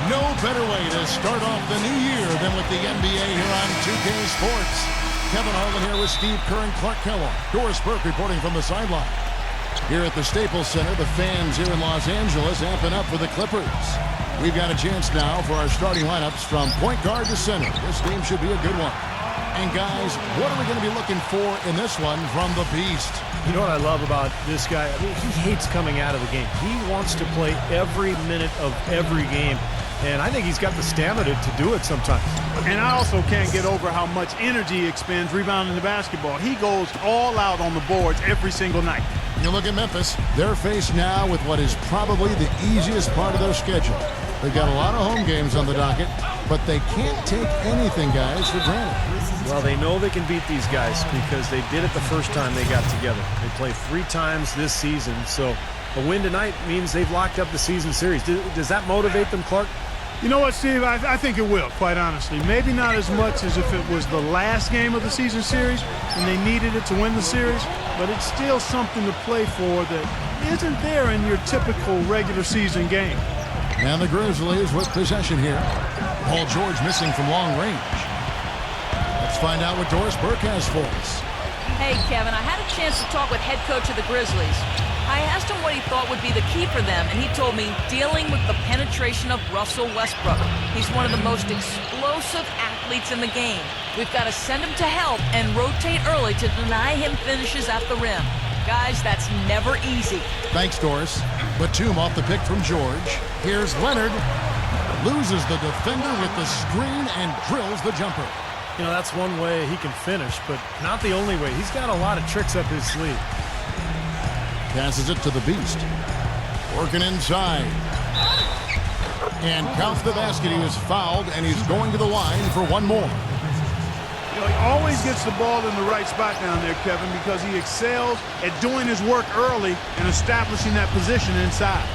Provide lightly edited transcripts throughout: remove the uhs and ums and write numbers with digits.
No better way to start off the new year than with the NBA here on 2K Sports. Kevin Harlan here with Steve Kerr and Clark Kellogg. Doris Burke reporting from the sideline. Here at the Staples Center, the fans here in Los Angeles amping up for the Clippers. We've got a chance now for our starting lineups from point guard to center. This game should be a good one. And guys, what are we going to be looking for in this one from the Beast? You know what I love about this guy? I mean, he hates coming out of the game. He wants to play every minute of every game. And I think he's got the stamina to do it sometimes. And I also can't get over how much energy he expends rebounding the basketball. He goes all out on the boards every single night. You look at Memphis. They're faced now with what is probably the easiest part of their schedule. They've got a lot of home games on the docket, but they can't take anything, guys, for granted. Well, they know they can beat these guys because they did it the first time they got together. They played 3 times this season, so a win tonight means they've locked up the season series. Does that motivate them, Clark? You know what, Steve? I think it will, quite honestly. Maybe not as much as if it was the last game of the season series and they needed it to win the series, but it's still something to play for that isn't there in your typical regular season game. And the Grizzlies with possession here. Paul George missing from long range. Let's find out what Doris Burke has for us. Hey, Kevin, I had a chance to talk with head coach of the Grizzlies. I asked him what he thought would be the key for them, and he told me dealing with the penetration of Russell Westbrook. He's one of the most explosive athletes in the game. We've got to send him to help and rotate early to deny him finishes at the rim. Guys, that's never easy. Thanks, Doris. Batum off the pick from George. Here's Leonard. Loses the defender with the screen and drills the jumper. You know, that's one way he can finish, but not the only way. He's got a lot of tricks up his sleeve. Passes it to the Beast. Working inside. And counts the basket. He was fouled, and he's going to the line for one more. You know, he always gets the ball in the right spot down there, Kevin, because he excels at doing his work early and establishing that position inside.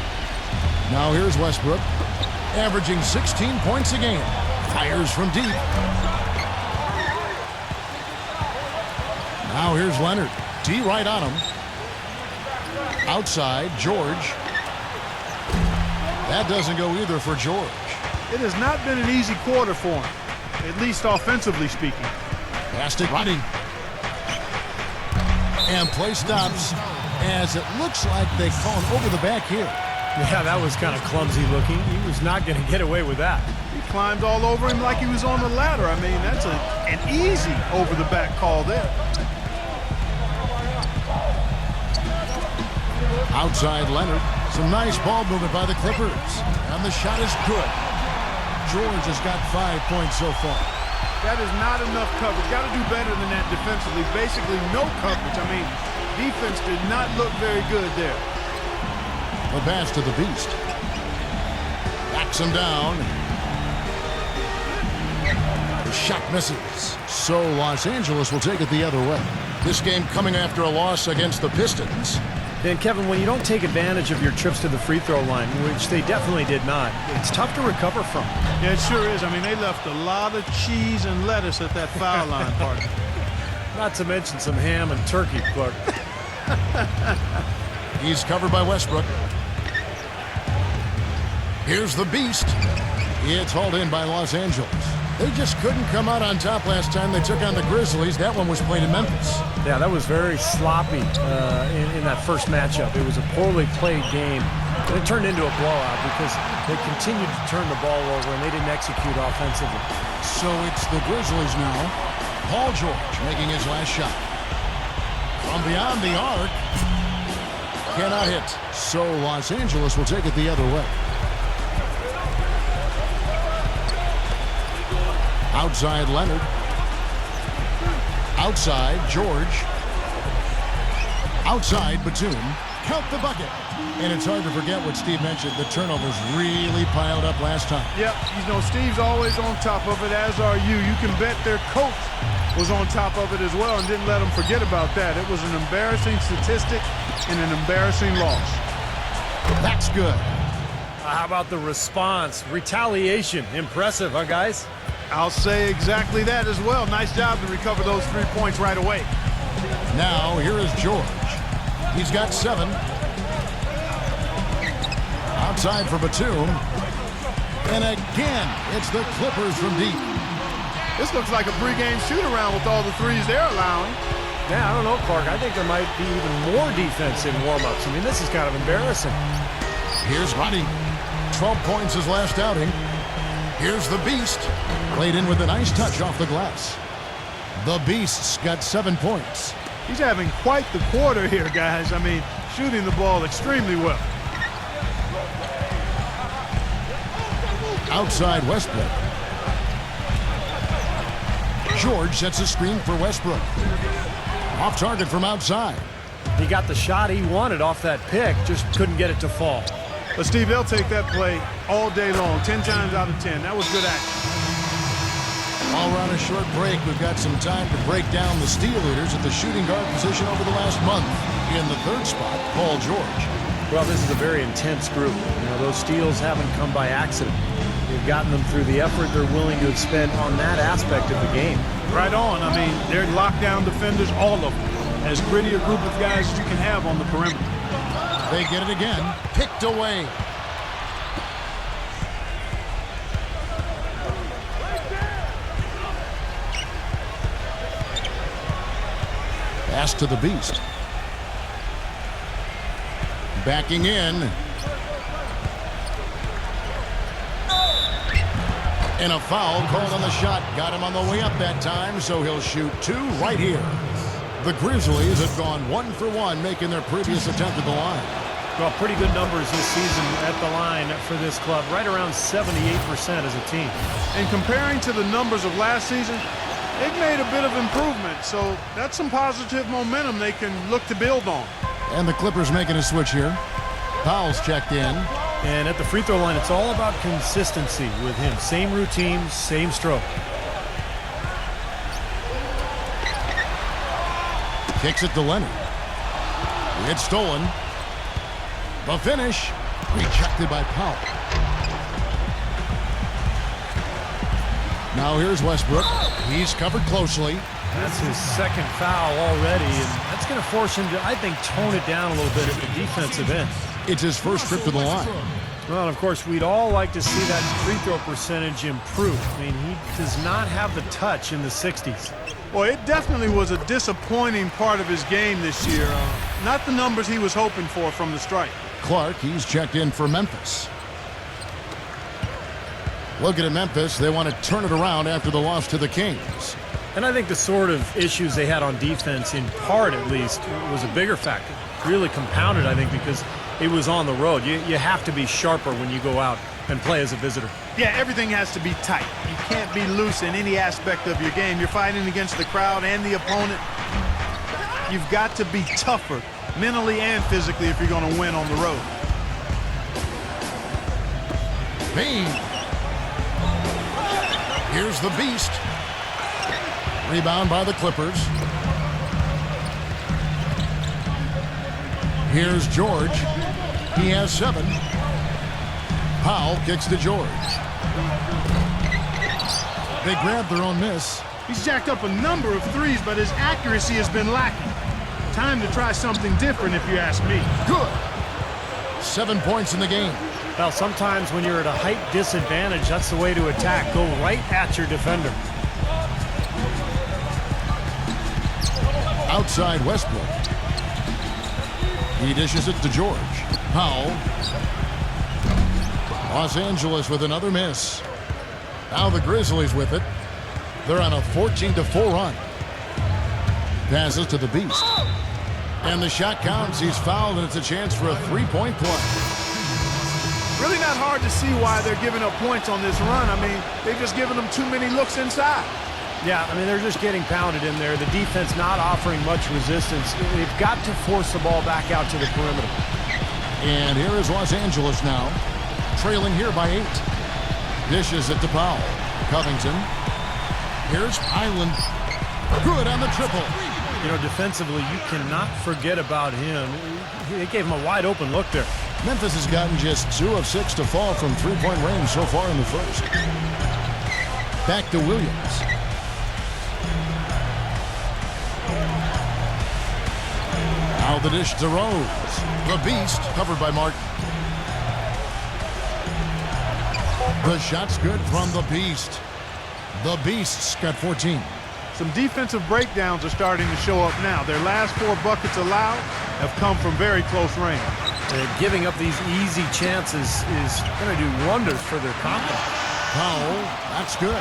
Now here's Westbrook, averaging 16 points a game. Fires from deep. Now here's Leonard. D right on him. Outside, George. That doesn't go either for George. It has not been an easy quarter for him, at least offensively speaking. Past it, Rodney. And play stops as it looks like they call him over the back here. Yeah, that was kind of clumsy looking. He was not going to get away with that. He climbed all over him like he was on the ladder. I mean, that's an easy over-the-back call there. Outside Leonard. Some nice ball movement by the Clippers. And the shot is good. George has got 5 points so far. That is not enough coverage. Got to do better than that defensively. Basically no coverage. I mean, defense did not look very good there. The pass to the Beast. Backs him down. The shot misses. So Los Angeles will take it the other way. This game coming after a loss against the Pistons. And Kevin, when you don't take advantage of your trips to the free throw line, which they definitely did not, it's tough to recover from. Yeah, it sure is. I mean, they left a lot of cheese and lettuce at that foul line, partner. Not to mention some ham and turkey, Clark. He's covered by Westbrook. Here's the Beast. It's hauled in by Los Angeles. They just couldn't come out on top last time they took on the Grizzlies. That one was played in Memphis. Yeah, that was very sloppy in that first matchup. It was a poorly played game. And it turned into a blowout because they continued to turn the ball over and they didn't execute offensively. So it's the Grizzlies now. Paul George making his last shot. From beyond the arc. Cannot hit. So Los Angeles will take it the other way. Outside Leonard. Outside George. Outside Batum. Count the bucket. And it's hard to forget what Steve mentioned. The turnovers really piled up last time. Yep, you know, Steve's always on top of it, as are you. You can bet their coach was on top of it as well and didn't let them forget about that. It was an embarrassing statistic and an embarrassing loss. That's good. How about the response? Retaliation. Impressive, huh, guys? I'll say exactly that as well. Nice job to recover those 3 points right away. Now, here is George. He's got 7. Outside for Batum. And again, it's the Clippers from deep. This looks like a pregame shoot-around with all the threes they're allowing. Yeah, I don't know, Clark. I think there might be even more defense in warm-ups. I mean, this is kind of embarrassing. Here's Roddy. 12 points his last outing. Here's the Beast. Played in with a nice touch off the glass. The Beast's got 7 points. He's having quite the quarter here, guys. I mean, shooting the ball extremely well. Outside Westbrook. George sets a screen for Westbrook. Off target from outside. He got the shot he wanted off that pick, just couldn't get it to fall. But, Steve, they'll take that play all day long, 10 times out of 10. That was good action. While we're on a short break, we've got some time to break down the steal leaders at the shooting guard position over the last month. In the third spot, Paul George. Well, this is a very intense group. You know, those steals haven't come by accident. They've gotten them through the effort they're willing to expend on that aspect of the game. Right on. I mean, they're lockdown defenders, all of them. As pretty a group of guys as you can have on the perimeter. They get it again. Picked away. Pass to the Beast. Backing in. And a foul called on the shot. Got him on the way up that time, so he'll shoot 2 right here. The Grizzlies have gone 1 for 1, making their previous attempt at the line. Well, pretty good numbers this season at the line for this club, right around 78% as a team. And comparing to the numbers of last season, they've made a bit of improvement, so that's some positive momentum they can look to build on. And the Clippers making a switch here. Powell's checked in. And at the free throw line, it's all about consistency with him. Same routine, same stroke. Kicks it to Leonard. It's stolen. The finish. Rejected by Powell. Now here's Westbrook. He's covered closely. That's his second foul already, and that's going to force him to, I think, tone it down a little bit at the defensive end. It's his first trip to the line. Well, and of course, we'd all like to see that free throw percentage improve. I mean, he does not have the touch in the 60s. Well, it definitely was a disappointing part of his game this year. Not the numbers he was hoping for from the stripe. Clark, he's checked in for Memphis. Looking at Memphis, they want to turn it around after the loss to the Kings. And I think the sort of issues they had on defense, in part at least, was a bigger factor. Really compounded, I think, because it was on the road. You have to be sharper when you go out and play as a visitor. Yeah, everything has to be tight. You can't be loose in any aspect of your game. You're fighting against the crowd and the opponent. You've got to be tougher mentally and physically if you're going to win on the road. Payne. Here's the Beast. Rebound by the Clippers. Here's George. He has 7. Powell kicks to George. They grab their own miss. He's jacked up a number of threes, but his accuracy has been lacking. Time to try something different, if you ask me. Good. 7 points in the game. Well, sometimes when you're at a height disadvantage, that's the way to attack. Go right at your defender. Outside Westbrook. He dishes it to George. Powell. Los Angeles with another miss. Now the Grizzlies with it. They're on a 14-4 run. Passes to the Beast. And the shot counts. He's fouled, and it's a chance for a 3-point play. Really not hard to see why they're giving up points on this run. I mean, they've just given them too many looks inside. Yeah, I mean, they're just getting pounded in there. The defense not offering much resistance. They've got to force the ball back out to the perimeter. And here is Los Angeles now, trailing here by 8. Dishes it to Powell. Covington. Here's Island. Good on the triple. You know, defensively, you cannot forget about him. They gave him a wide open look there. Memphis has gotten just 2 of 6 to fall from 3-point range so far in the first. Back to Williams. Now the dish to Rose. The Beast covered by Martin. The shot's good from the Beast. The Beast's got 14. Some defensive breakdowns are starting to show up now. Their last 4 buckets allowed have come from very close range. Giving up these easy chances is going to do wonders for their confidence. Powell, that's good.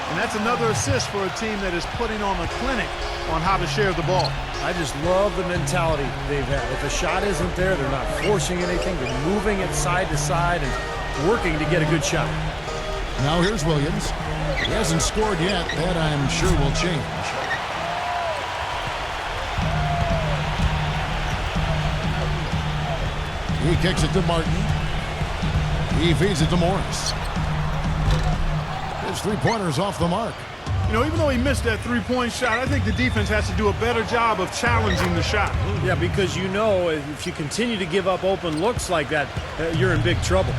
And that's another assist for a team that is putting on a clinic on how to share the ball. I just love the mentality they've had. If a shot isn't there, they're not forcing anything. They're moving it side to side and working to get a good shot. Now here's Williams. He hasn't scored yet. That, I'm sure, will change. He kicks it to Martin. He feeds it to Morris. His three-pointer's off the mark. You know, even though he missed that three-point shot, I think the defense has to do a better job of challenging the shot. Yeah, because you know if you continue to give up open looks like that, you're in big trouble.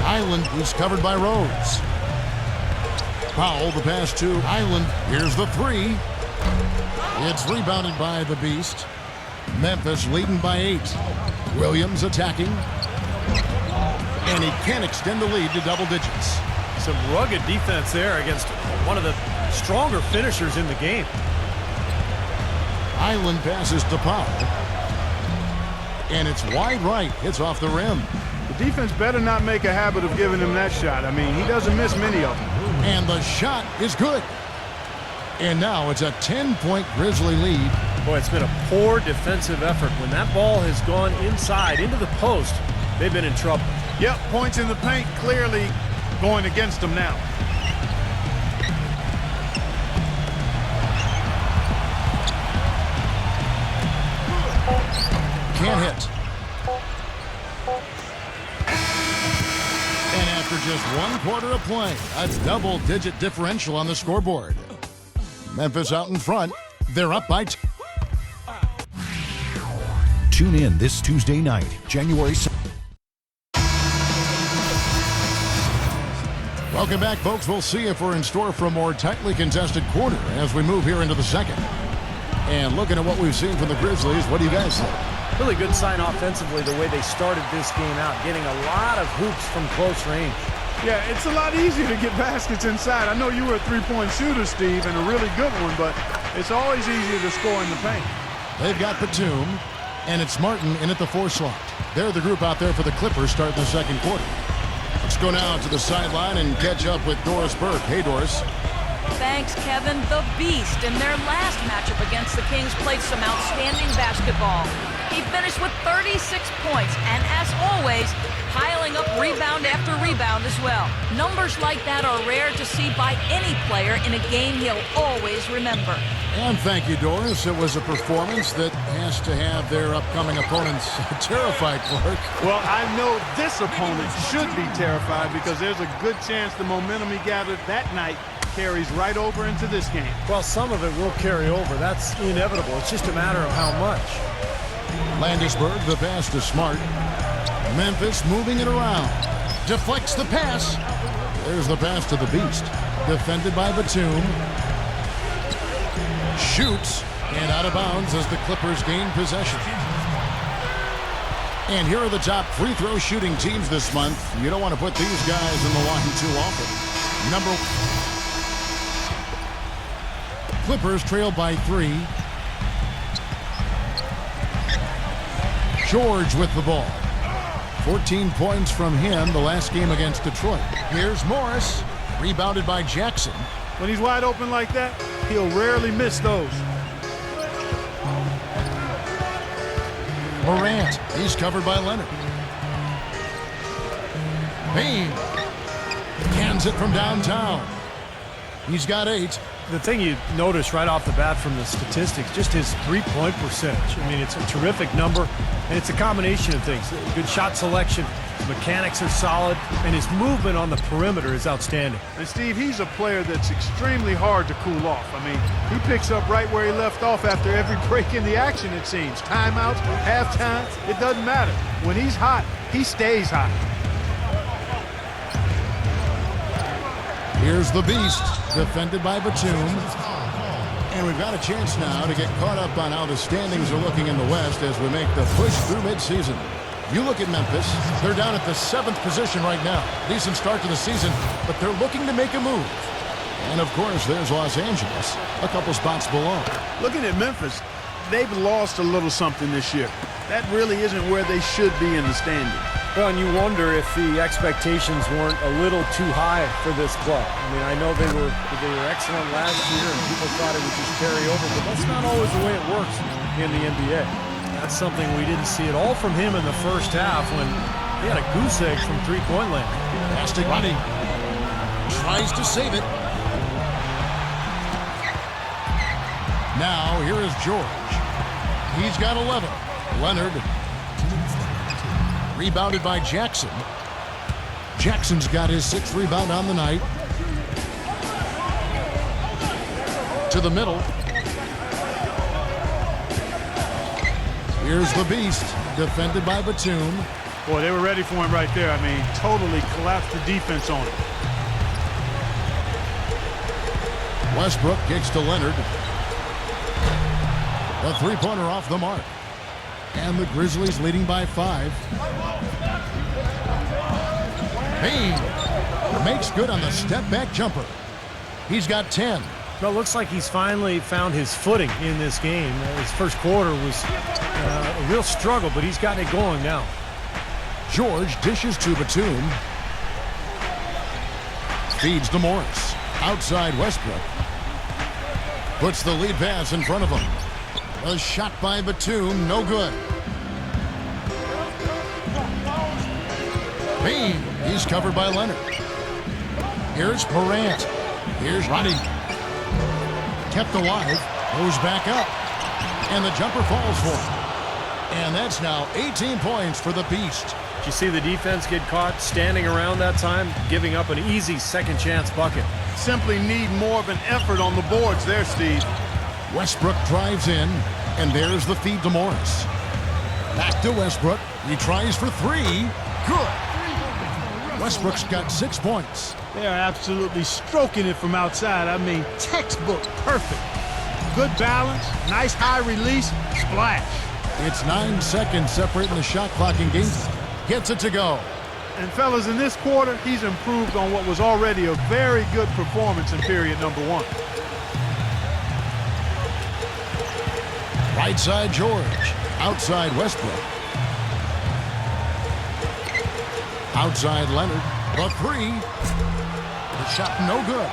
Island is covered by Rhodes. Powell, the pass to Island. Here's the three. It's rebounded by the Beast. Memphis leading by 8. Williams attacking. And he can extend the lead to double digits. Some rugged defense there against one of the stronger finishers in the game. Island passes to Powell. And it's wide right. It's off the rim. The defense better not make a habit of giving him that shot. I mean, he doesn't miss many of them. And the shot is good. And now it's a 10-point Grizzly lead. Boy, it's been a poor defensive effort. When that ball has gone inside into the post, they've been in trouble. Yep, points in the paint clearly going against them now. Can't hit. And after just 1 quarter of play, a double-digit differential on the scoreboard. Memphis out in front. They're up by 2. Tune in this Tuesday night, January 7th. Welcome back, folks. We'll see if we're in store for a more tightly contested quarter as we move here into the second. And looking at what we've seen from the Grizzlies, what do you guys think? Really good sign offensively the way they started this game out, getting a lot of hoops from close range. Yeah, it's a lot easier to get baskets inside. I know you were a three-point shooter, Steve, and a really good one, but it's always easier to score in the paint. They've got Batum, and it's Martin in at the 4 slot. They're the group out there for the Clippers starting the second quarter. Let's go now to the sideline and catch up with Doris Burke. Hey, Doris. Thanks, Kevin. The Beast in their last matchup against the Kings played some outstanding basketball. He finished with 36 points, and as always, piling up rebound after rebound as well. Numbers like that are rare to see by any player in a game he'll always remember. And thank you, Doris. It was a performance that has to have their upcoming opponents terrified, Clark. Well, I know this opponent should be terrified because there's a good chance the momentum he gathered that night carries right over into this game. Well, some of it will carry over. That's inevitable. It's just a matter of how much. Landisberg, the pass to Smart. Memphis moving it around. Deflects the pass. There's the pass to the Beast. Defended by Batum. Shoots. And out of bounds as the Clippers gain possession. And here are the top free throw shooting teams this month. You don't want to put these guys in the line too often. Number Clippers trail by 3. George with the ball. 14 points from him the last game against Detroit. Here's Morris. Rebounded by Jackson. When he's wide open like that, he'll rarely miss those. Morant. He's covered by Leonard. Payne. Cans it from downtown. He's got 8. The thing you notice right off the bat from the statistics, just his three-point percentage. I mean, it's a terrific number, and it's a combination of things. Good shot selection, his mechanics are solid, and his movement on the perimeter is outstanding. And, Steve, he's a player that's extremely hard to cool off. I mean, he picks up right where he left off after every break in the action, it seems. Timeouts, halftime, it doesn't matter. When he's hot, he stays hot. Here's the Beast, defended by Batum. And we've got a chance now to get caught up on how the standings are looking in the West as we make the push through midseason. You look at Memphis, they're down at the 7th position right now. Decent start to the season, but they're looking to make a move. And of course, there's Los Angeles, a couple spots below. Looking at Memphis, they've lost a little something this year. That really isn't where they should be in the standings. Well, and you wonder if the expectations weren't a little too high for this club. I mean, I know they were excellent last year, and people thought it would just carry over, but that's not always the way it works in the NBA. That's something we didn't see at all from him in the first half when he had a goose egg from three-point land. Fantastic running. Tries to save it. Now, here is George. He's got 11. Leonard. Rebounded by Jackson. Jackson's got his 6th rebound on the night. To the middle. Here's the Beast, defended by Batum. Boy, they were ready for him right there. I mean, totally collapsed the defense on him. Westbrook kicks to Leonard. A three-pointer off the mark. And the Grizzlies leading by 5. Payne makes good on the step-back jumper. He's got 10. Well, it looks like he's finally found his footing in this game. His first quarter was a real struggle, but he's gotten it going now. George dishes to Batum. Feeds to Morris. Outside Westbrook. Puts the lead pass in front of him. A shot by Batum, no good. Payne, he's covered by Leonard. Here's Morant. Here's Roddy. Kept alive, goes back up. And the jumper falls for him. And that's now 18 points for the Beast. Did you see the defense get caught standing around that time, giving up an easy second chance bucket? Simply need more of an effort on the boards there, Steve. Westbrook drives in, and there's the feed to Morris. Back to Westbrook. He tries for 3. Good. Westbrook's got 6 points. They are absolutely stroking it from outside. I mean, textbook perfect. Good balance, nice high release, splash. It's 9 seconds separating the shot clock in game. Gets it to go. And fellas, in this quarter, he's improved on what was already a very good performance in period number 1. Right side George. Outside Westbrook. Outside Leonard. The 3. The shot no good.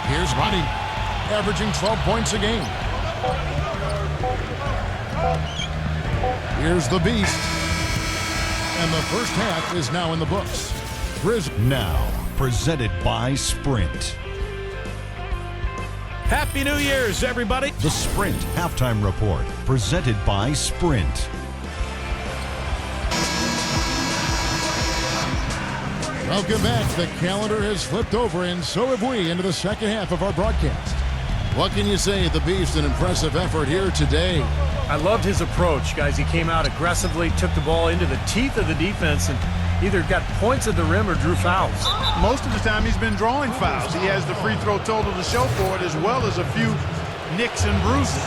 Here's Roddy. Averaging 12 points a game. Here's the Beast. And the first half is now in the books. Now, presented by Sprint. Happy New Year's, everybody. The Sprint Halftime Report, presented by Sprint. Welcome back. The calendar has flipped over, and so have we, into the second half of our broadcast. What can you say? The Beast, an impressive effort here today. I loved his approach, guys. He came out aggressively, took the ball into the teeth of the defense, and either got points at the rim or drew fouls. Most of the time, he's been drawing fouls. He has the free throw total to show for it, as well as a few nicks and bruises.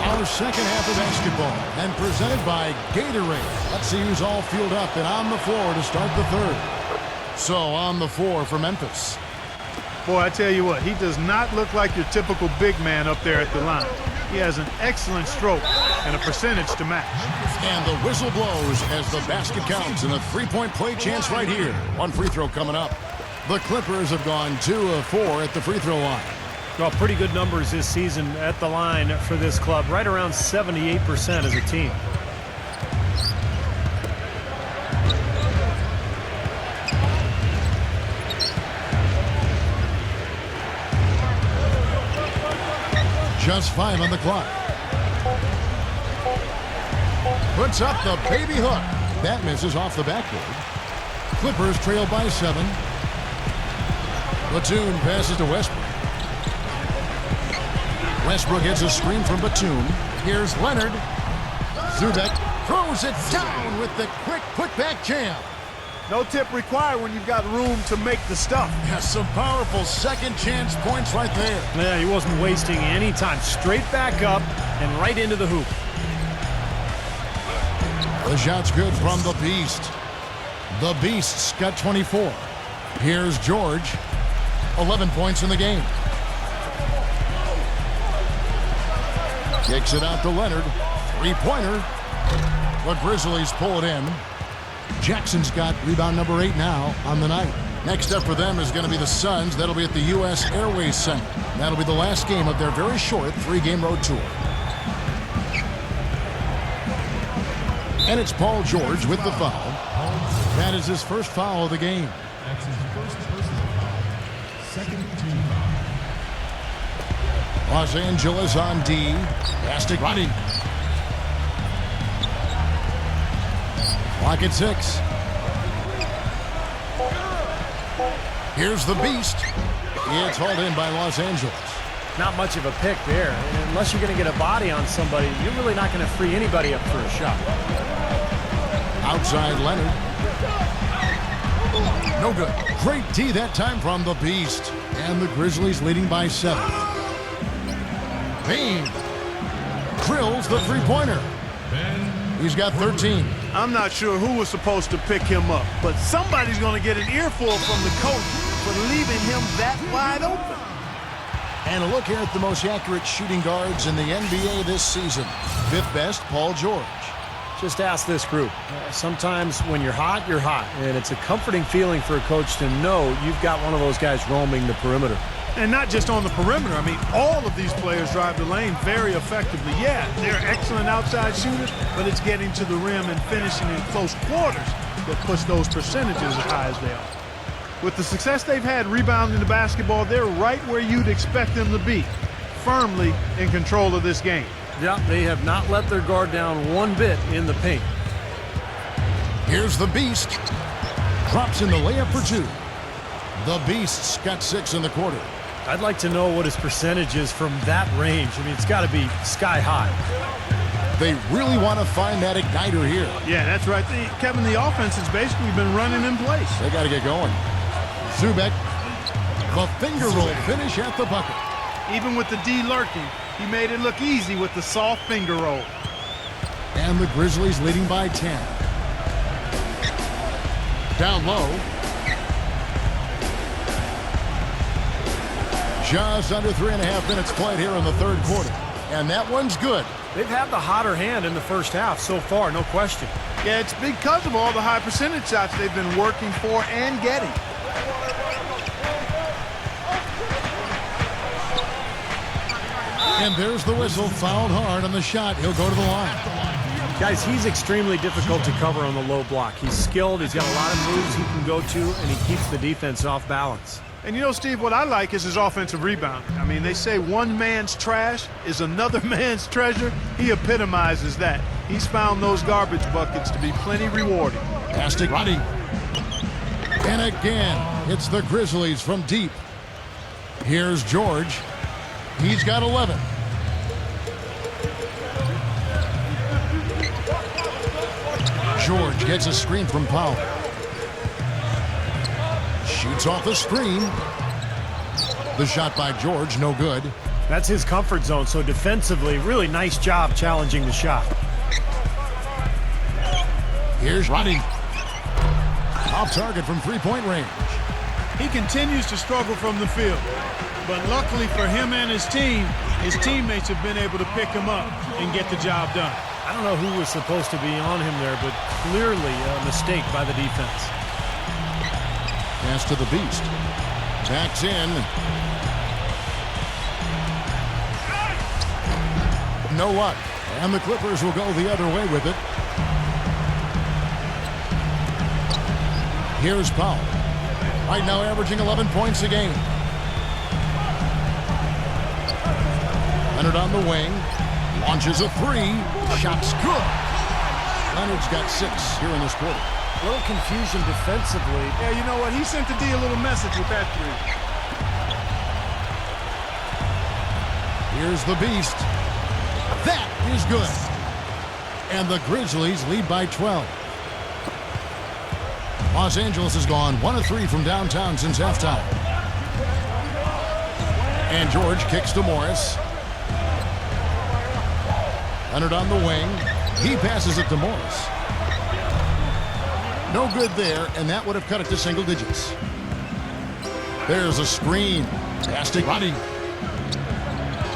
Our second half of basketball, and presented by Gatorade. Let's see who's all fueled up and on the floor to start the third. So, on the floor for Memphis. Boy, I tell you what, he does not look like your typical big man up there at the line. He has an excellent stroke and a percentage to match. And the whistle blows as the basket counts, and a three-point play chance right here. One free throw coming up. The Clippers have gone 2 of 4 at the free throw line. Well, pretty good numbers this season at the line for this club, right around 78% as a team. Just 5 on the clock. Puts up the baby hook. That misses off the backboard. Clippers trail by 7. Batum passes to Westbrook. Westbrook gets a screen from Batum. Here's Leonard. Zubek throws it down with the quick putback jam. No tip required when you've got room to make the stuff. Yeah, some powerful second chance points right there. Yeah, he wasn't wasting any time. Straight back up and right into the hoop. The shot's good from the Beast. The Beast's got 24. Here's George. 11 points in the game. Kicks it out to Leonard. Three-pointer. The Grizzlies pull it in. Jackson's got rebound number 8 now on the night. Next up for them is going to be the Suns. That'll be at the U.S. Airways Center. That'll be the last game of their very short 3-game road tour. And it's Paul George with the foul. That is his first foul of the game. That's his first personal foul. Second team foul. Los Angeles on D. Fantastic running. Clock at 6. Here's the Beast. It's hauled in by Los Angeles. Not much of a pick there. Unless you're going to get a body on somebody, you're really not going to free anybody up for a shot. Outside Leonard. No good. Great D that time from the Beast. And the Grizzlies leading by 7. Payne drills the three-pointer. He's got 13. I'm not sure who was supposed to pick him up, but somebody's going to get an earful from the coach for leaving him that wide open. And a look here at the most accurate shooting guards in the NBA this season. 5th best, Paul George. Just ask this group. Sometimes when you're hot, and it's a comforting feeling for a coach to know you've got one of those guys roaming the perimeter. And not just on the perimeter. I mean, all of these players drive the lane very effectively. Yeah, they're excellent outside shooters, but it's getting to the rim and finishing in close quarters that puts those percentages as high as they are. With the success they've had rebounding the basketball, they're right where you'd expect them to be, firmly in control of this game. Yeah, they have not let their guard down one bit in the paint. Here's the Beast. Drops in the layup for 2. The Beast's got 6 in the quarter. I'd like to know what his percentage is from that range. I mean, it's got to be sky high. They really want to find that igniter here. Yeah, that's right. Kevin, the offense has basically been running in place. They got to get going. Zubek, the finger roll finish at the bucket. Even with the D lurking, he made it look easy with the soft finger roll. And the Grizzlies leading by 10. Down low. Just under 3.5 minutes played here in the third quarter. And that one's good. They've had the hotter hand in the first half so far, no question. Yeah, it's because of all the high percentage shots they've been working for and getting. And there's the whistle, fouled hard on the shot. He'll go to the line. Guys, he's extremely difficult to cover on the low block. He's skilled, he's got a lot of moves he can go to, and he keeps the defense off balance. And you know, Steve, what I like is his offensive rebounding. I mean, they say one man's trash is another man's treasure. He epitomizes that. He's found those garbage buckets to be plenty rewarding. Fantastic running. And again, it's the Grizzlies from deep. Here's George. He's got 11. George gets a screen from Powell. Shoots off the screen. The shot by George, no good. That's his comfort zone, so defensively, really nice job challenging the shot. Here's running. Off target from three-point range. He continues to struggle from the field. But luckily for him and his team, his teammates have been able to pick him up and get the job done. I don't know who was supposed to be on him there, but clearly a mistake by the defense. Pass to the Beast. Backs in. No luck. And the Clippers will go the other way with it. Here's Powell. Right now averaging 11 points a game. Leonard on the wing. Launches a 3. Shot's good. Leonard's got 6 here in this quarter. A little confusion defensively. Yeah, you know what? He sent the D a little message with that 3. Here's the Beast. That is good. And the Grizzlies lead by 12. Los Angeles has gone 1 of 3 from downtown since halftime. And George kicks to Morris. Leonard on the wing. He passes it to Morris. No good there, and that would have cut it to single digits. There's a screen. Pass to Roddy.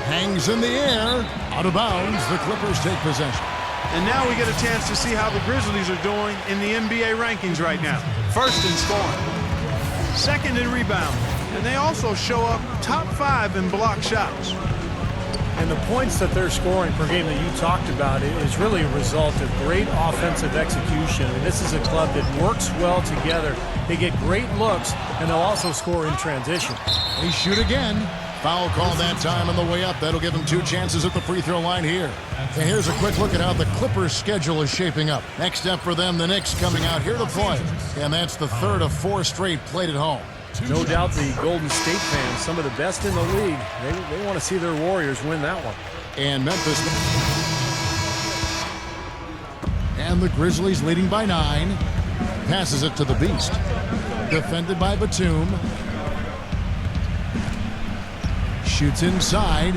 Hangs in the air. Out of bounds. The Clippers take possession. And now we get a chance to see how the Grizzlies are doing in the NBA rankings right now. First in scoring. Second in rebound. And they also show up top 5 in block shots. And the points that they're scoring per game that you talked about is really a result of great offensive execution. I mean, this is a club that works well together. They get great looks, and they'll also score in transition. They shoot again. Foul call that time on the way up. That'll give them 2 chances at the free throw line here. And here's a quick look at how the Clippers' schedule is shaping up. Next up for them, the Knicks coming out here to play. And that's the third of 4 straight played at home. No doubt the Golden State fans, some of the best in the league, they want to see their Warriors win that one. And Memphis. And the Grizzlies leading by 9. Passes it to the Beast. Defended by Batum. Shoots inside.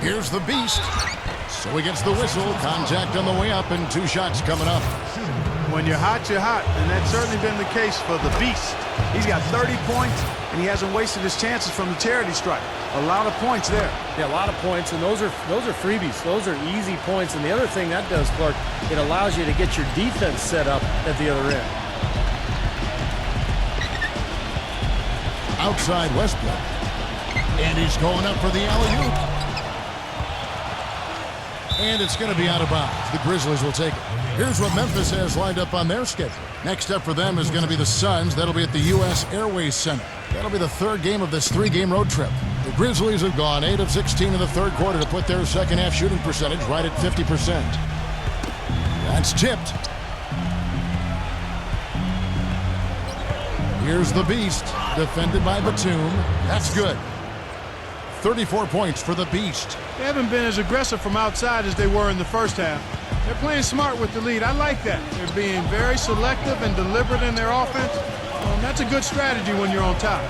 Here's the Beast. So he gets the whistle. Contact on the way up and 2 shots coming up. When you're hot, and that's certainly been the case for the Beast. He's got 30 points, and he hasn't wasted his chances from the charity stripe. A lot of points there. Yeah, a lot of points, and those are freebies. Those are easy points. And the other thing that does, Clark, it allows you to get your defense set up at the other end. Outside Westbrook. And he's going up for the alley-oop. And it's going to be out of bounds. The Grizzlies will take it. Here's what Memphis has lined up on their schedule. Next up for them is going to be the Suns. That'll be at the U.S. Airways Center. That'll be the 3rd game of this 3-game road trip. The Grizzlies have gone 8 of 16 in the 3rd quarter to put their second-half shooting percentage right at 50%. That's tipped. Here's the Beast, defended by Batum. That's good. 34 points for the Beast. They haven't been as aggressive from outside as they were in the first half. They're playing smart with the lead. I like that. They're being very selective and deliberate in their offense. That's a good strategy when you're on top.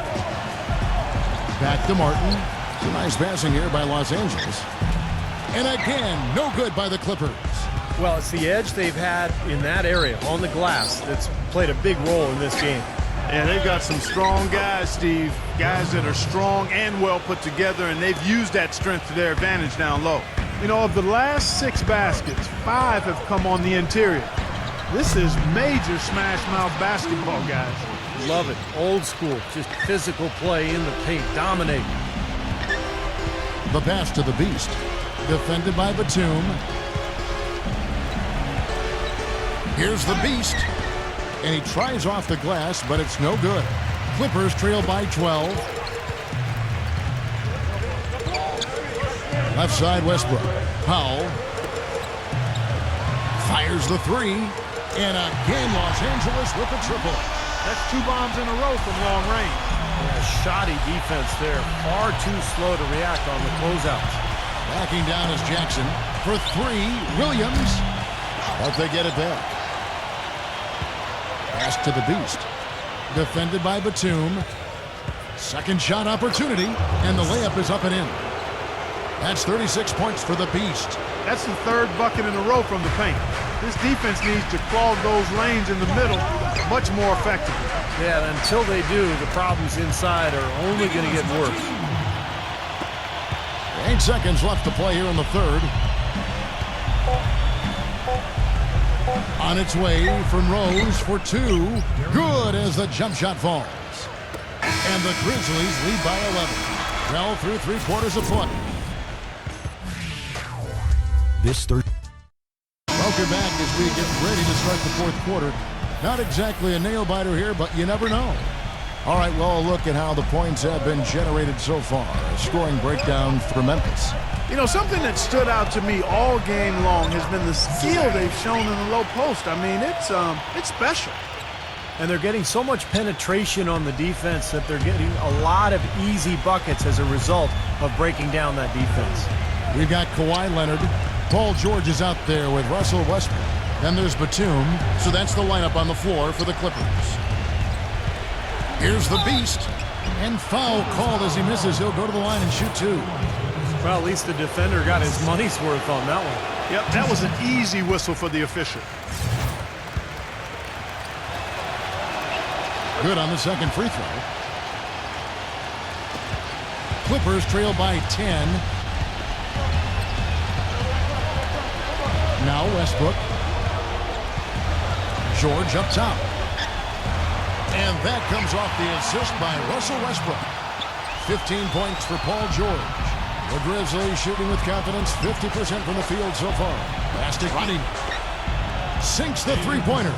Back to Martin. Some nice passing here by Los Angeles. And again, no good by the Clippers. Well, it's the edge they've had in that area on the glass that's played a big role in this game. Yeah, they've got some strong guys, Steve. Guys that are strong and well put together, and they've used that strength to their advantage down low. You know, of the last 6 baskets, 5 have come on the interior. This is major smash mouth basketball, guys. Love it. Old school. Just physical play in the paint. Dominate. The pass to the Beast. Defended by Batum. Here's the Beast. And he tries off the glass, but it's no good. Clippers trail by 12. Left side, Westbrook. Powell. Fires the 3. And again, Los Angeles with a triple. That's 2 bombs in a row from long range. Yeah, shoddy defense there. Far too slow to react on the closeouts. Backing down is Jackson. For 3, Williams. But they get it back. Pass to the Beast. Defended by Batum. Second shot opportunity. And the layup is up and in. That's 36 points for the Beast. That's the 3rd bucket in a row from the paint. This defense needs to clog those lanes in the middle much more effectively. Yeah, and until they do, the problems inside are only going to get worse. 8 seconds left to play here in the 3rd. On its way from Rose for 2. Good as the jump shot falls. And the Grizzlies lead by 11. Well through 3 quarters of play. Welcome back as we get ready to start the 4th quarter. Not exactly a nail-biter here, but you never know. All right, well, look at how the points have been generated so far. A scoring breakdown for Memphis. You know, something that stood out to me all game long has been the skill they've shown in the low post. I mean, it's special. And they're getting so much penetration on the defense that they're getting a lot of easy buckets as a result of breaking down that defense. We've got Kawhi Leonard. Paul George is out there with Russell Westbrook. Then there's Batum. So that's the lineup on the floor for the Clippers. Here's the Beast. And foul called as he misses. He'll go to the line and shoot 2. Well, at least the defender got his money's worth on that one. Yep, that was an easy whistle for the official. Good on the second free throw. Clippers trail by 10. Now Westbrook. George up top. And that comes off the assist by Russell Westbrook. 15 points for Paul George. The Grizzlies shooting with confidence, 50% from the field so far. Elastic running. Sinks the three-pointer.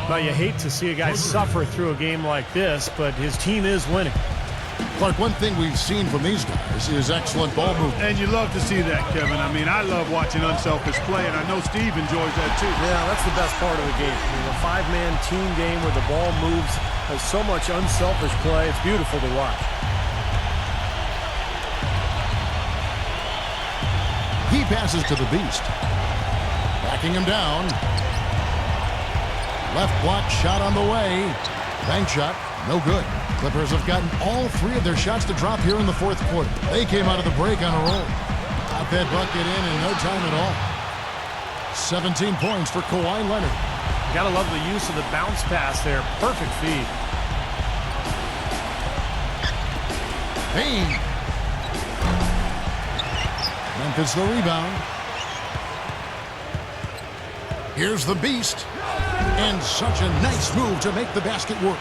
Now, you hate to see a guy suffer through a game like this, but his team is winning. Clark, one thing we've seen from these guys is excellent ball movement. And you love to see that, Kevin. I mean, I love watching unselfish play, and I know Steve enjoys that too. Yeah, that's the best part of the game. I mean, a five-man team game where the ball moves, has so much unselfish play. It's beautiful to watch. He passes to the Beast. Backing him down. Left block shot on the way. Bank shot, no good. Clippers have gotten all three of their shots to drop here in the fourth quarter. They came out of the break on a roll. Got that bucket in no time at all. 17 points for Kawhi Leonard. Gotta love the use of the bounce pass there. Perfect feed. Payne. Memphis the rebound. Here's the Beast. And such a nice move to make the basket work.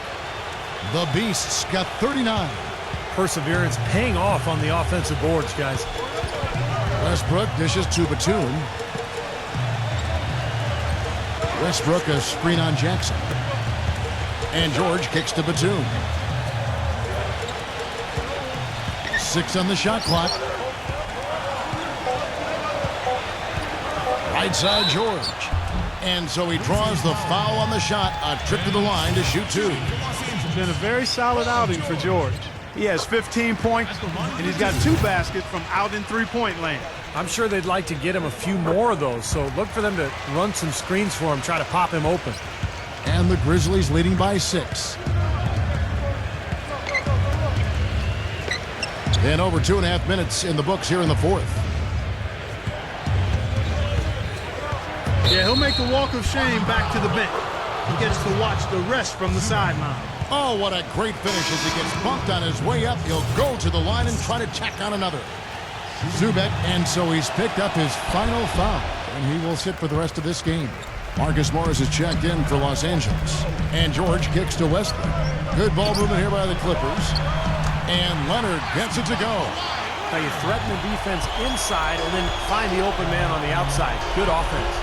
The Beast's got 39. Perseverance paying off on the offensive boards, guys. Westbrook dishes to Batum. Westbrook a screen on Jackson. And George kicks to Batum. 6 on the shot clock. Right side George. And so he draws the foul on the shot. A trip to the line to shoot 2. It's been a very solid outing for George. He has 15 points, and he's got 2 baskets from out in three-point land. I'm sure they'd like to get him a few more of those, so look for them to run some screens for him, try to pop him open. And the Grizzlies leading by 6. And over 2.5 minutes in the books here in the fourth. Yeah, he'll make the walk of shame back to the bench. He gets to watch the rest from the sideline. Oh, what a great finish as he gets bumped on his way up. He'll go to the line and try to tack on another. Zubac, and so he's picked up his final foul, and he will sit for the rest of this game. Marcus Morris is checked in for Los Angeles. And George kicks to Westbrook. Good ball movement here by the Clippers. And Leonard gets it to go. Now you threaten the defense inside and then find the open man on the outside. Good offense.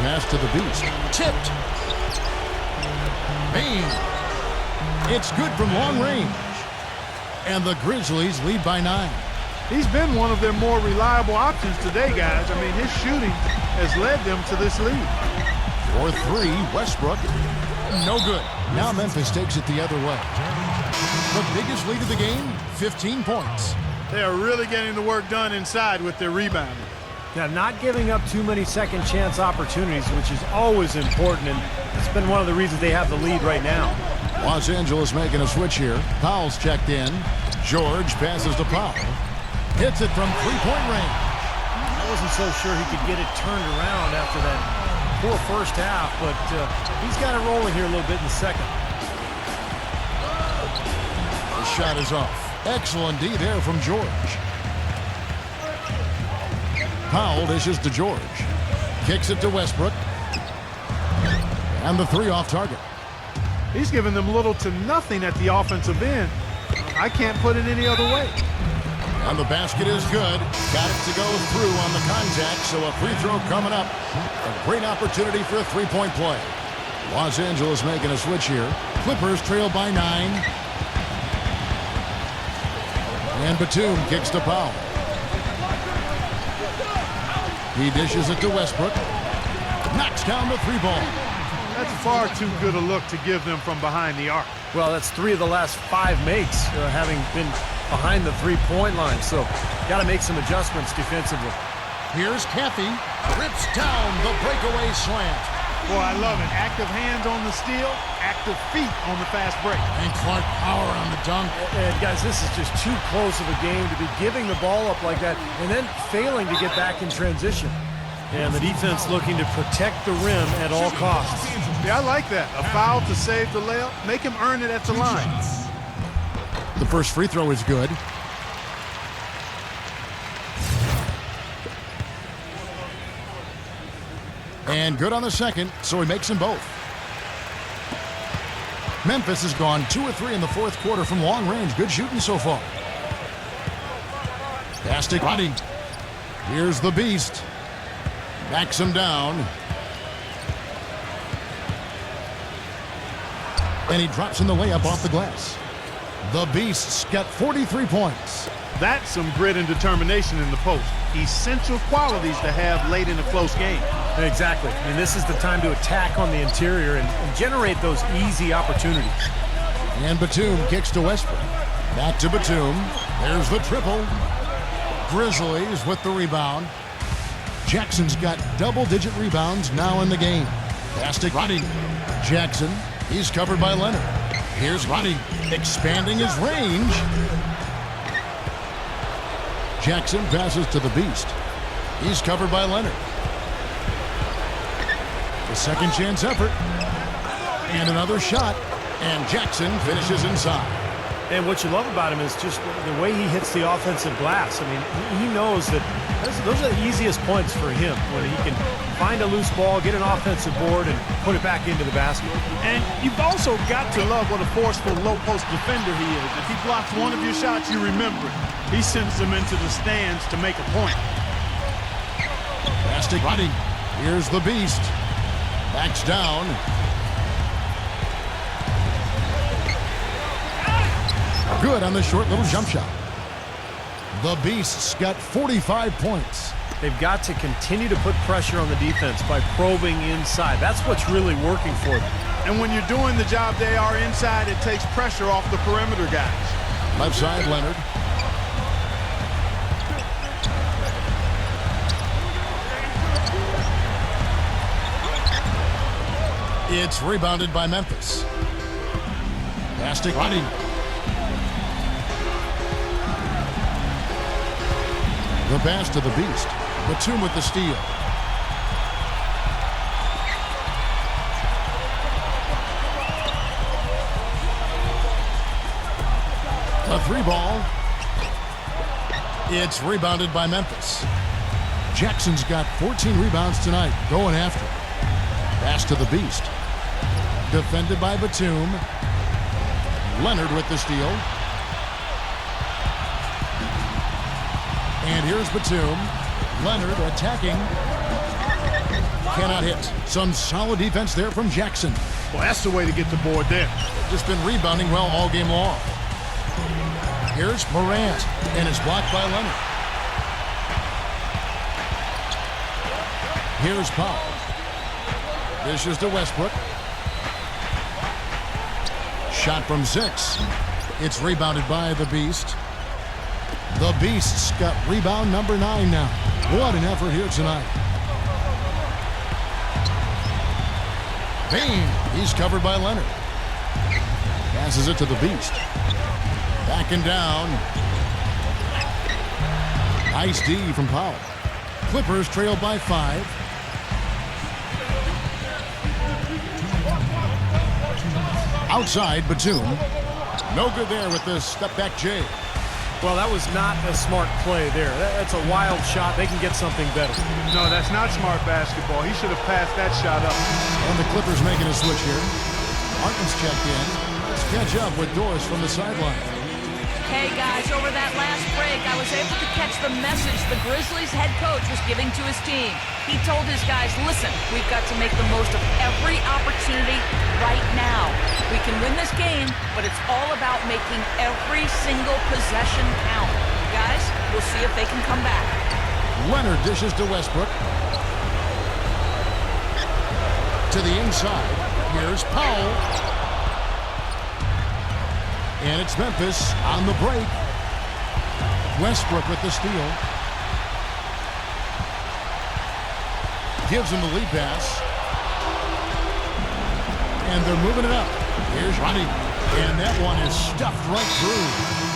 Pass to the Beast. Tipped. Payne. It's good from long range. And the Grizzlies lead by 9. He's been one of their more reliable options today, guys. I mean, his shooting has led them to this lead. For 3, Westbrook. No good. Now Memphis takes it the other way. The biggest lead of the game, 15 points. They are really getting the work done inside with their rebounding. Now, not giving up too many second chance opportunities, which is always important, and it's been one of the reasons they have the lead right now. Los Angeles making a switch here. Powell's checked in. George passes to Powell. Hits it from three-point range. I wasn't so sure he could get it turned around after that poor first half, but he's got it rolling here a little bit in the second. The shot is off. Excellent D there from George. Powell dishes to George. Kicks it to Westbrook. And the 3 off target. He's given them little to nothing at the offensive end. I can't put it any other way. And the basket is good. Got it to go through on the contact, so a free throw coming up. A great opportunity for a three-point play. Los Angeles making a switch here. Clippers trail by 9. And Batum kicks to Powell. He dishes it to Westbrook. Knocks down the 3 ball. That's far too good a look to give them from behind the arc. Well, that's 3 of the last 5 makes, having been behind the three-point line, so got to make some adjustments defensively. Here's Cathy. Rips down the breakaway slant. Boy, I love it. Active hands on the steal, active feet on the fast break. And Clark power on the dunk. And guys, this is just too close of a game to be giving the ball up like that and then failing to get back in transition. And the defense looking to protect the rim at all costs. Yeah, I like that. A foul to save the layup. Make him earn it at the line. The first free throw is good. And good on the second, so he makes them both. Memphis has gone 2 of 3 in the fourth quarter from long range. Good shooting so far. Pass to Roddy. Here's the Beast. Backs him down. And he drops in the layup off the glass. The Beast's got 43 points. That's some grit and determination in the post. Essential qualities to have late in a close game. Exactly. I mean, this is the time to attack on the interior and generate those easy opportunities. And Batum kicks to Westbrook. Back to Batum. There's the triple. Grizzlies with the rebound. Jackson's got double-digit rebounds now in the game. Pass to Roddy. Jackson. He's covered by Leonard. Here's Roddy expanding his range. Jackson passes to the Beast. He's covered by Leonard. The second chance effort. And another shot. And Jackson finishes inside. And what you love about him is just the way he hits the offensive glass. I mean, he knows that those are the easiest points for him, when he can find a loose ball, get an offensive board, and put it back into the basket. And you've also got to love what a forceful low-post defender he is. If he blocks one of your shots, you remember it. He sends them into the stands to make a point. Pass to Roddy. Here's the Beast. Backs down. Good on the short little jump shot. The Beast's got 45 points. They've got to continue to put pressure on the defense by probing inside. That's what's really working for them. And when you're doing the job they are inside, it takes pressure off the perimeter guys. Left side, Leonard. It's rebounded by Memphis. Pass to Roddy. The pass to the Beast. Batum with the steal. A three ball. It's rebounded by Memphis. Jackson's got 14 rebounds tonight, going after it. Pass to the Beast. Defended by Batum. Leonard with the steal. And here's Batum. Leonard attacking. Cannot hit. Some solid defense there from Jackson. Well, that's the way to get the board there. Just been rebounding well all game long. Here's Morant, and it's blocked by Leonard. Here's Powell. Dishes to Westbrook. Shot from 6. It's rebounded by the Beast. The Beast's got rebound number 9 now. What an effort here tonight. Payne, he's covered by Leonard. Passes it to the Beast. Backing down. Nice D from Powell. Clippers trail by 5. Outside, Batum. No good there with the step-back J. Well, that was not a smart play there. That's a wild shot. They can get something better. No, that's not smart basketball. He should have passed that shot up. And the Clippers making a switch here. Martin's checked in. Let's catch up with Doris from the sideline. Hey guys, over that last break, I was able to catch the message the Grizzlies head coach was giving to his team. He told his guys, listen, we've got to make the most of every opportunity right now. We can win this game, but it's all about making every single possession count. Guys, we'll see if they can come back. Leonard dishes to Westbrook. To the inside. Here's Powell. And it's Memphis on the break. Westbrook with the steal. Gives him the lead pass. And they're moving it up. Here's Roddy. And that one is stuffed right through.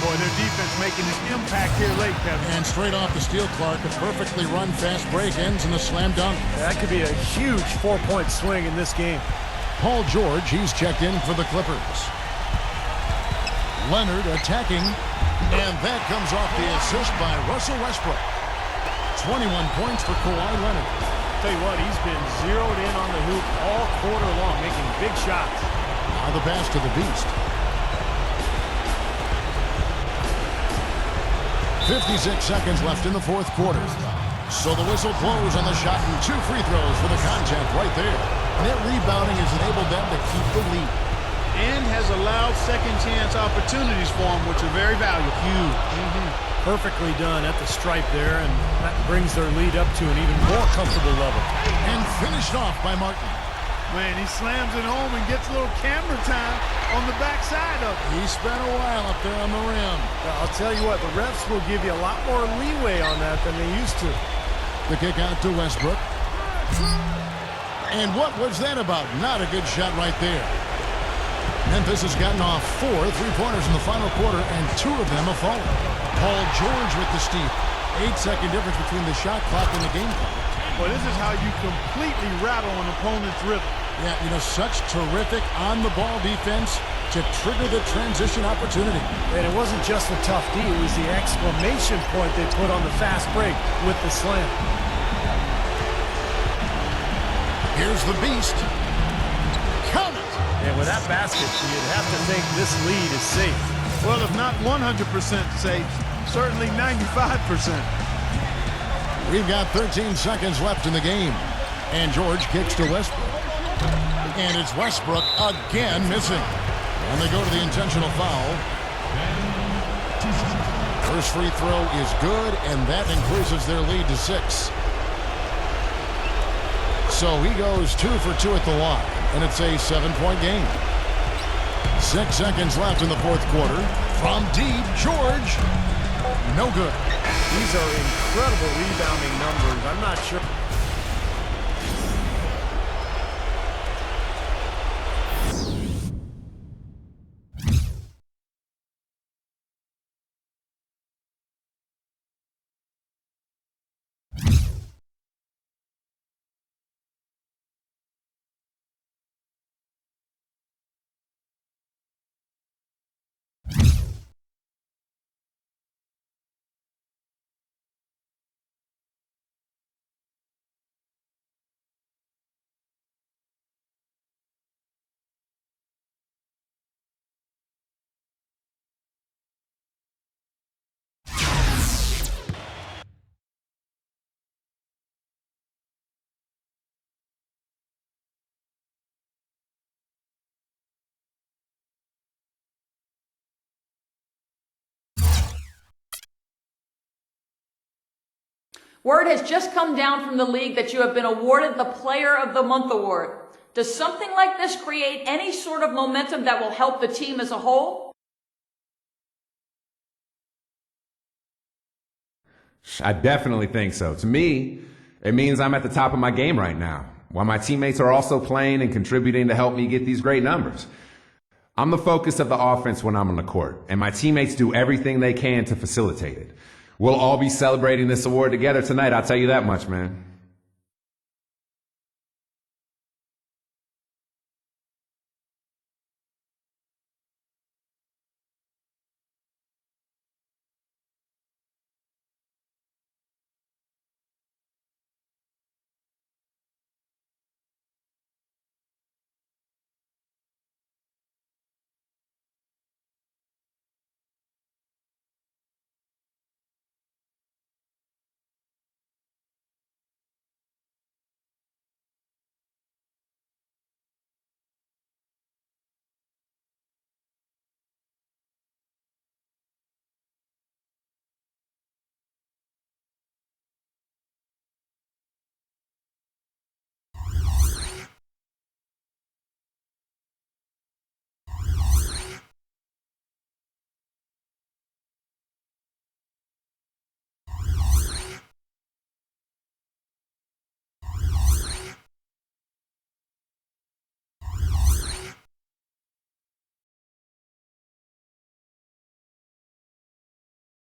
Boy, Boy, their defense making an impact here late, Kevin. And straight off the steal, Clark, a perfectly run fast break ends in a slam dunk. That could be a huge 4-point swing in this game. Paul George, he's checked in for the Clippers. Leonard attacking, and that comes off the assist by Russell Westbrook. 21 points for Kawhi Leonard. Tell you what, he's been zeroed in on the hoop all quarter long, making big shots. Now the pass to the Beast. 56 seconds left in the fourth quarter. So the whistle blows on the shot and 2 free throws for the contact right there. Net rebounding has enabled them to keep the lead. And has allowed second chance opportunities for them, which are very valuable. Huge. Perfectly done at the stripe there, and that brings their lead up to an even more comfortable level. And finished off by Martin. Man, he slams it home and gets a little camera time on the backside of it. He spent a while up there on the rim. I'll tell you what, the refs will give you a lot more leeway on that than they used to. The kick out to Westbrook. And what was that about? Not a good shot right there. Memphis has gotten off 4 3-pointers in the final quarter, and 2 of them have fallen. Paul George with the steal. 8-second difference between the shot clock and the game clock. Well, this is how you completely rattle an opponent's rhythm. Yeah, you know, such terrific on-the-ball defense to trigger the transition opportunity. And it wasn't just the tough D, it was the exclamation point they put on the fast break with the slam. Here's the Beast. Count it! And with that basket, you'd have to think this lead is safe. Well, if not 100% safe, certainly 95%. We've got 13 seconds left in the game. And George kicks to Westbrook. And it's Westbrook again missing. And they go to the intentional foul. First free throw is good, and that increases their lead to 6. So he goes 2 for 2 at the line, and it's a 7-point game. 6 seconds left in the fourth quarter. From deep, George. No good. These are incredible rebounding numbers. I'm not sure. Word has just come down from the league that you have been awarded the Player of the Month award. Does something like this create any sort of momentum that will help the team as a whole? I definitely think so. To me, it means I'm at the top of my game right now, while my teammates are also playing and contributing to help me get these great numbers. I'm the focus of the offense when I'm on the court, and my teammates do everything they can to facilitate it. We'll all be celebrating this award together tonight, I'll tell you that much, man.